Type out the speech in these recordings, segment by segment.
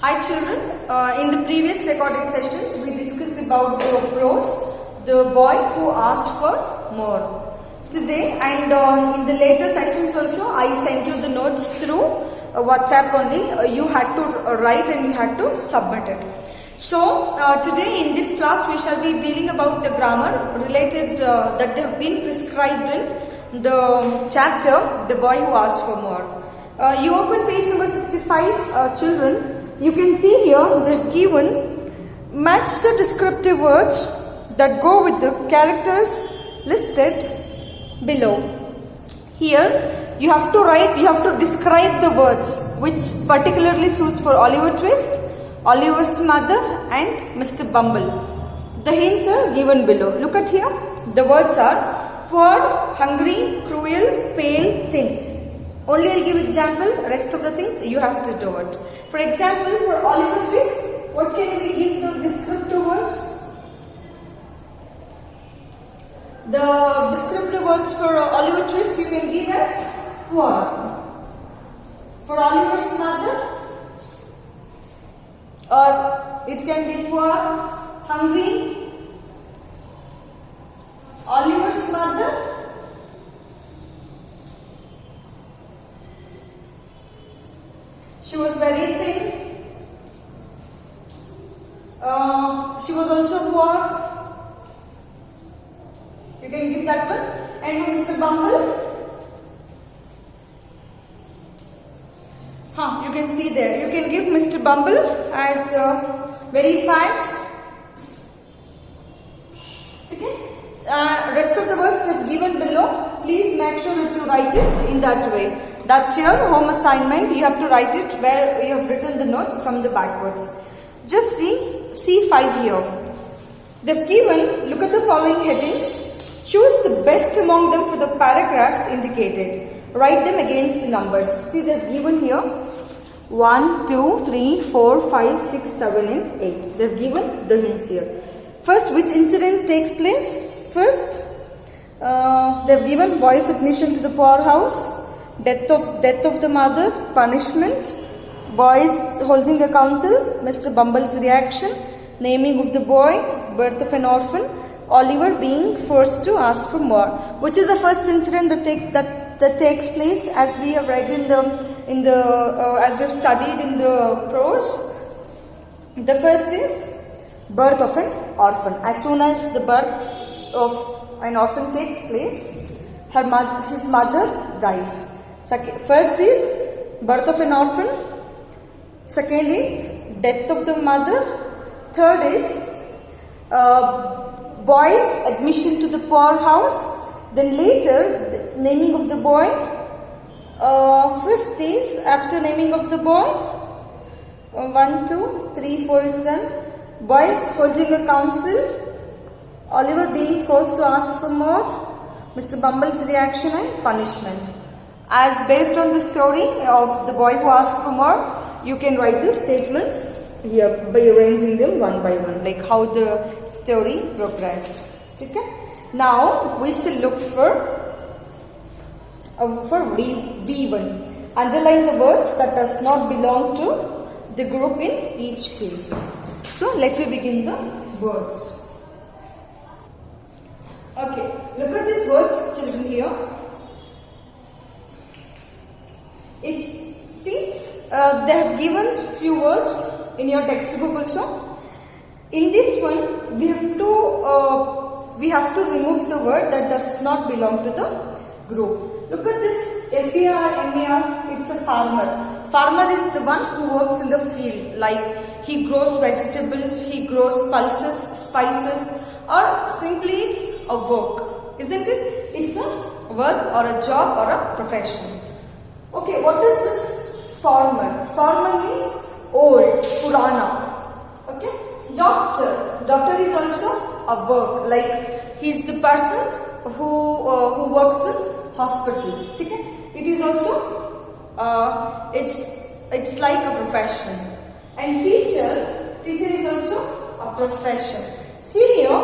Hi children, in the previous recorded sessions we discussed about the prose, the boy who asked for more. Today and in the later sessions also I sent you the notes through WhatsApp only. You had to write and you had to submit it. So today in this class we shall be dealing about the grammar related that they have been prescribed in the chapter The Boy Who Asked for More. You open page number 65 children. You can see here they have given match the descriptive words that go with the characters listed below. Here you have to write, you have to describe the words which particularly suits for Oliver Twist, Oliver's mother and Mr. Bumble. The hints are given below. Look at here. The words are poor, hungry, cruel, pale, thin. Only I'll give example, rest of the things you have to do it. For example, for Oliver Twist, what can we give the descriptive words? The descriptive words for Oliver Twist you can give as poor. For Oliver's mother, or it can be poor, hungry, Oliver's mother, she was very thin. She was also poor. You can give that one. And for Mr. Bumble, you can see there. You can give Mr. Bumble as very fat. Okay. Rest of the words I've given below. Please make sure that you write it in that way. That's your home assignment. You have to write it where you have written the notes from the backwards. Just see C5 here. They've given, look at the following headings. Choose the best among them for the paragraphs indicated. Write them against the numbers. See, they've given here 1, 2, 3, 4, 5, 6, 7 and 8. They've given the hints here. First, which incident takes place? First, they've given boy's admission to the poorhouse. Death of the mother, punishment, boys holding a council, Mr. Bumble's reaction, naming of the boy, birth of an orphan, Oliver being forced to ask for more. Which is the first incident that takes place as we have read as we have studied in the prose. The first is birth of an orphan. As soon as the birth of an orphan takes place, his mother dies. First is birth of an orphan. Second is death of the mother. Third is boy's admission to the poorhouse. Then later the naming of the boy. Fifth is after naming of the boy. 1, 2, 3, 4 is done. Boys holding a council. Oliver being forced to ask for more. Mr. Bumble's reaction and punishment. As based on the story of the boy who asked for more, you can write the statements here by arranging them one by one, like how the story progressed. Okay? Now we shall look for V1. Underline the words that does not belong to the group in each case. So let me begin the words. Okay, look at these words, children, here. They have given few words in your textbook also. In this one, we have to remove the word that does not belong to the group. Look at this FAR, it's a farmer. Farmer is the one who works in the field, like he grows vegetables, he grows pulses, spices, or simply it's a work, isn't it? It's a work or a job or a profession. Okay, what is this farmer? Farmer means old, Purana. Okay, doctor. Doctor is also a work, like he is the person who works in hospital. Okay, it is also it's like a profession. And teacher is also a profession. See here,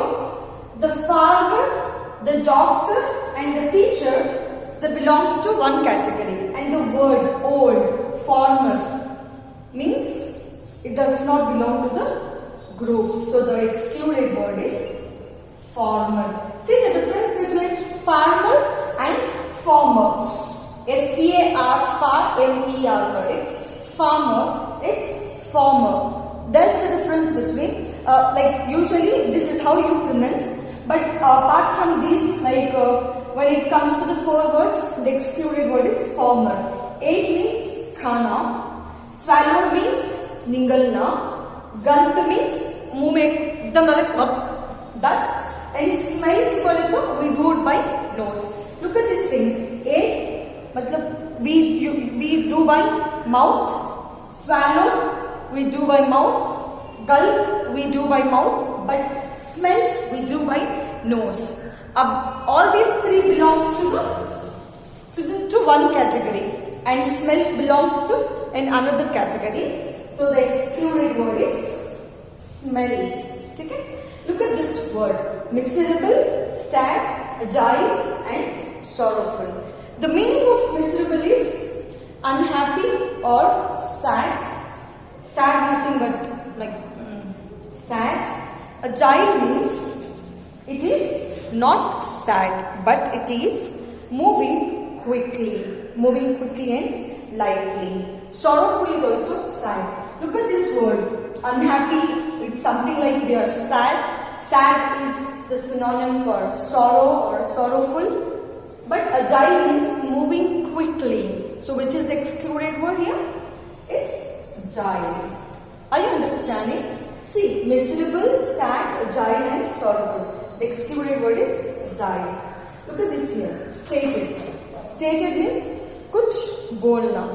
the farmer, the doctor, and the teacher, that belongs to one category. And the word old, farmer, means It does not belong to the group. So the excluded word is farmer. See the difference between farmer and farmer. F-A-R, far, M-E-R. It's farmer, it's farmer. That's the difference between, like usually this is how you pronounce, but apart from these, like when it comes to the 4 words, the excluded word is farmer. Ate means khana, swallow means ningalna, gulp means muh mein ekdam like that's, and smelt we do it by nose. Look at these things. Ate matlab we do by mouth, swallow we do by mouth, gulp we do by mouth, but smelt we do by nose. All these 3 belongs to one category, and smelt belongs to another category. So the excluded word is smelt. Okay? Look at this word: miserable, sad, agile, and sorrowful. The meaning of miserable is unhappy or sad. Sad, nothing but like sad. Agile means it is not sad, but it is moving quickly and lightly. Sorrowful is also sad. Look at this word: unhappy. It's something like we are sad. Sad is the synonym for sorrow or sorrowful. But agile means moving quickly. So which is the excluded word here? It's agile. Are you understanding? See, miserable, sad, agile and sorrowful. The excluded word is agile. Look at this here. Stated. Stated means kuch bolna.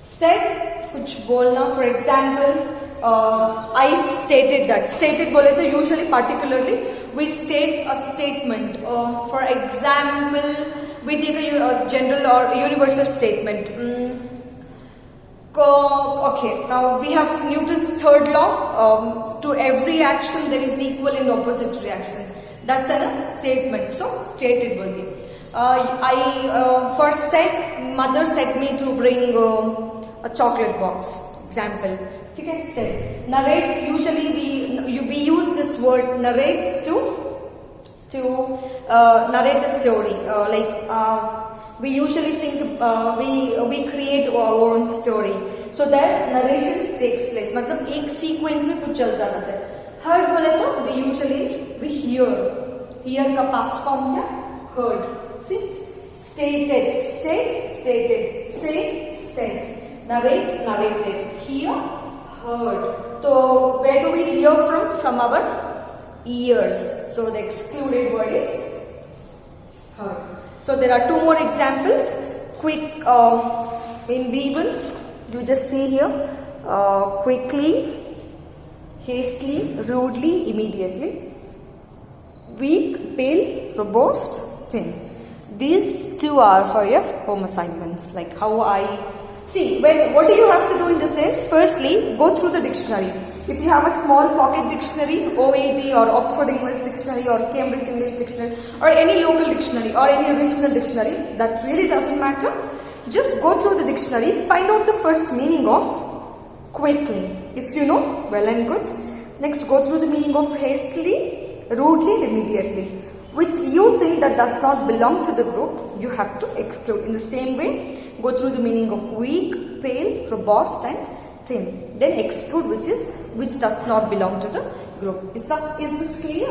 Said, kuch bolna. For example, I stated that. Stated bole to usually particularly we state a statement. For example, we take a general or universal statement. Okay, now we have Newton's 3rd law. To every action there is equal and opposite reaction. That's a statement. So stated bole. For said, mother said me to bring a chocolate box. Example. Okay, said. Narrate. Usually we use this word narrate to narrate the story. We usually think we create our own story. So that narration takes place. मतलब एक sequence में कुछ चलता रहता है. Heard बोले तो we hear का past form क्या? Heard. See, stated, stated, said, narrate, narrated, hear, heard. So where do we hear from? From our ears. So the excluded word is heard. So there are 2 more examples. Quick in V1, you just see here: quickly, hastily, rudely, immediately. Weak, pale, robust, thin. These 2 are for your home assignments. Like how I see. What do you have to do in this sense? Firstly, go through the dictionary. If you have a small pocket dictionary, OED or Oxford English Dictionary or Cambridge English Dictionary or any local dictionary or any regional dictionary, that really doesn't matter. Just go through the dictionary, find out the first meaning of quickly. If you know, well and good. Next, go through the meaning of hastily, rudely and immediately. Which you think that does not belong to the group, you have to exclude. In the same way, go through the meaning of weak, pale, robust and thin. Then exclude which does not belong to the group. Is this clear?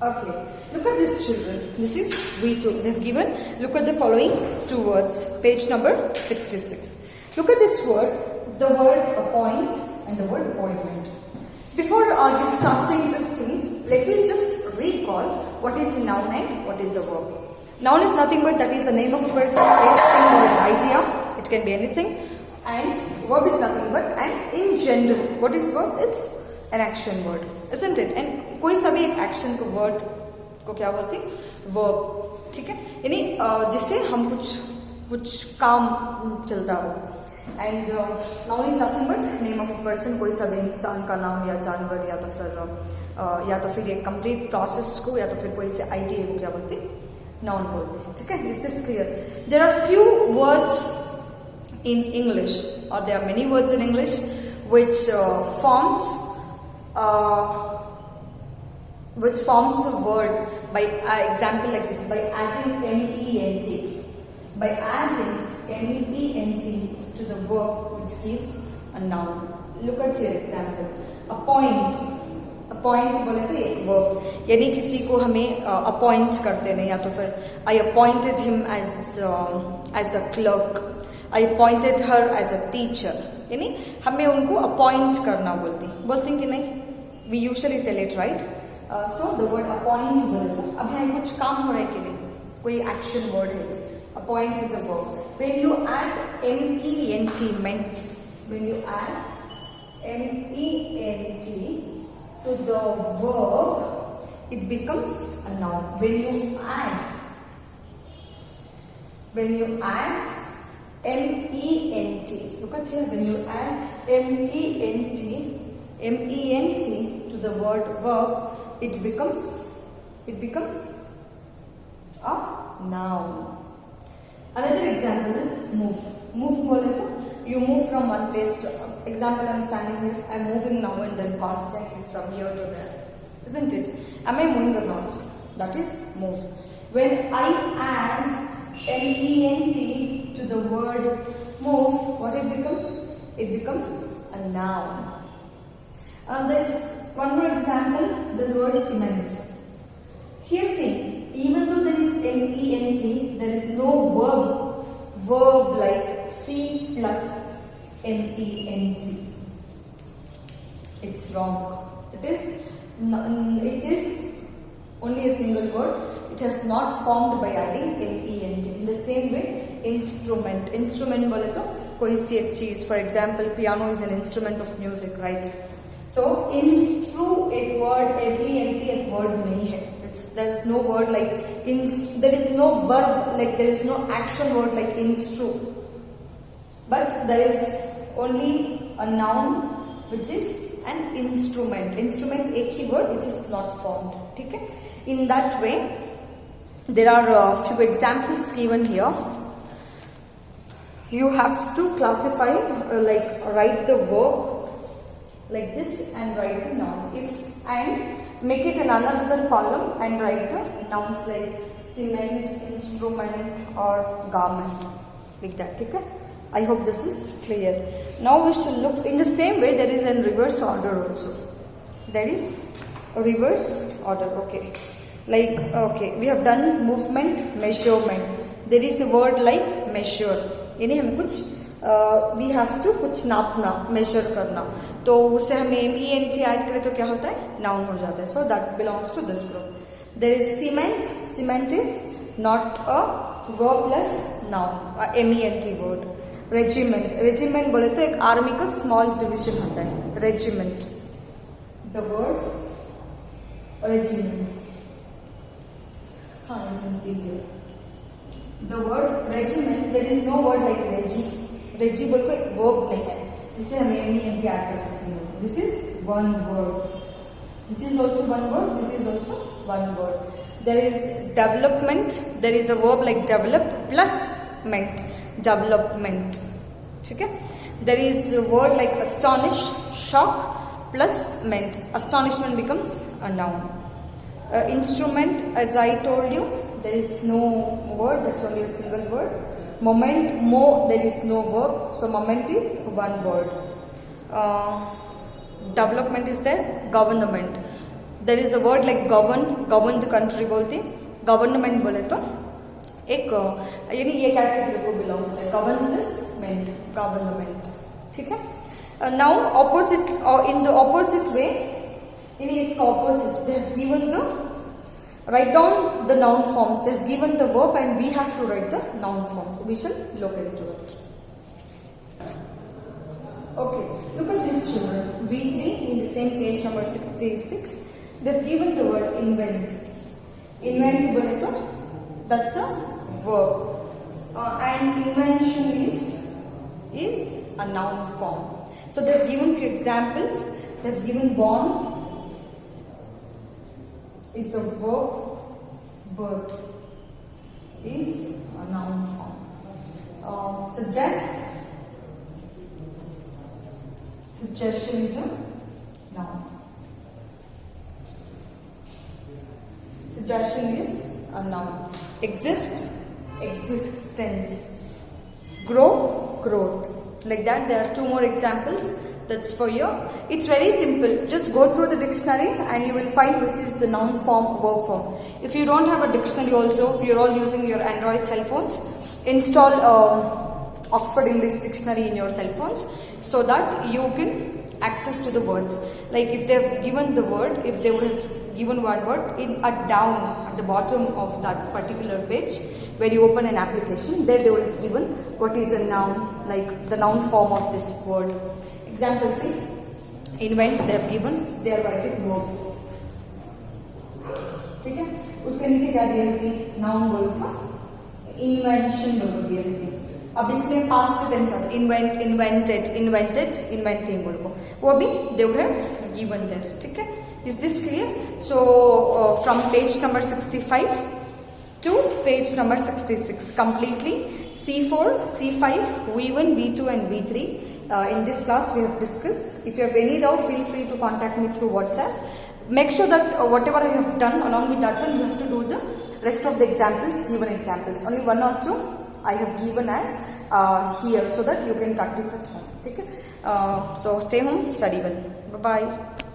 Okay. Look at this, children. This is V2. They have given. Look at the following 2 words. Page number 66. Look at this word. The word appoint and the word appointment. Before discussing these things, let me just recall what is a noun and what is a verb. Noun is nothing but that is the name of a person, place, thing or an idea. It can be anything. And verb is nothing but, and in general, what is verb? It's an action word, isn't it? And कोई सा भी एक action को word को क्या बोलते हैं? Verb, ठीक है? यानी जिससे हम कुछ काम चलता हो. And noun is nothing but name of a person, कोई सा भी इंसान का नाम या जानवर या तो फिर एक complete process को या तो फिर कोई से idea को क्या बोलते हैं? Noun बोलते हैं. ठीक है? This is clear. There are few words in English, or there are many words in English which forms a word by example like this, by adding ment. By adding ment to the verb which gives a noun. Look at your example. Appoint बोले तो एक verb, यानी किसी को हमें appoint करते नहीं, या तो फिर I appointed him as a clerk, I appointed her as a teacher, यानी हमें उनको अपॉइंट करना बोलते हैं कि नहीं, we usually tell it right. So the word appoint बोले तो अब यहाँ कुछ काम हो रहा है कि नहीं, कोई एक्शन वर्ड है. Appoint is a verb. When you add ment, meant, when you add ment to the verb, it becomes a noun. When you add ment, look at here, when you add ment to the word verb, it becomes a noun. Another example is move. Move बोले तो you move from one place to, example, I'm standing here, I'm moving now and then constantly from here to there, isn't it? Am I moving or not? That is move. When I add ment to the word move, what it becomes? It becomes a noun. There's one more example, this word cement. Here see, even though there is ment, there is no verb like C plus ment. It's wrong. It is only a single word. It has not formed by adding ment. In the same way, instrument बोले तो कोई सी एक चीज, for example, piano is an instrument of music, right? So instru एक word, ment एक word नहीं है. There is no word like there is no verb like, there is no action word like instru, but there is only a noun which is an instrument. Instrument एक ही word which is not formed. ठीक है? In that way, there are a few examples given here. You have to classify, like write the verb like this and write the noun. And make it in another column and write the nouns like cement, instrument or garment, like that. Okay? I hope this is clear. Now we should look in the same way. There is a reverse order also. There is a reverse order. Okay, like okay, we have done movement, measurement. There is a word like measure. यानी हमें कुछ we have to कुछ नापना, measure करना, तो उसे हमें ment add करें तो क्या होता है, noun हो जाता है. So that belongs to this group. There is cement. Cement is not a verb plus noun, a ment word. Regiment बोले तो एक आर्मी का स्मॉल डिविजन होता है, regiment. The word regiment. हाँ, you can see here. The word regiment, there is no word like regi बोल को एक verb नहीं है जिसे हम ment ऐड कर सकते हैं. This is one word. This is also one word. This is also one word. There is development. There is a verb like develop plus ment. Development. ठीक है? There is a word like astonish, shock plus ment. Astonishment becomes a noun. Instrument, as I told you, there is no word. That's only a single word. Moment, there is no verb. So moment is one word. Development is there. Government. There is a word like govern the country बोलते. Government बोले तो एक यानी ये category को belong करता है, government. ठीक है? Now opposite, or in the opposite way, in its opposite, they have given the, write down the noun forms. They have given the verb and we have to write the noun forms. We shall look into it. Okay, look at these children. V3 in the same page number 66. They have given the word invent. Invent बोले तो that's a verb. And invention is a noun form. So they have given few examples. They have given born is a verb, birth is a noun form. Suggest Suggestion is a noun. Suggestion is a noun. Exist, existence. Grow, growth. Like that, there are two more examples. That's for you. It's very simple. Just go through the dictionary and you will find which is the noun form, verb form. If you don't have a dictionary also, you're all using your Android cell phones, install Oxford English Dictionary in your cell phones so that you can access to the words. Like if they have given the word, if they would have given one word in a down at the bottom of that particular page, where you open an application, there they will have given what is a noun, like the noun form of this word. Example, see, invent they have given, they are writing verb. ठीक है, उसके नीचे क्या दिया है? Noun verb का invention verb दिया है. अब इसमें पास्ट टेंस है, invent, invented, invented, inventing verb, वो भी they would have given there. ठीक है, is this clear? So from page number 65 to page number 66 completely C4, C5, V1, V2 and V3. In this class we have discussed. If you have any doubt, feel free to contact me through WhatsApp. Make sure that whatever I have done, along with that one, you have to do the rest of the examples, given examples. Only one or two I have given as here so that you can practice at home. Okay? So stay home, study well. Bye-bye.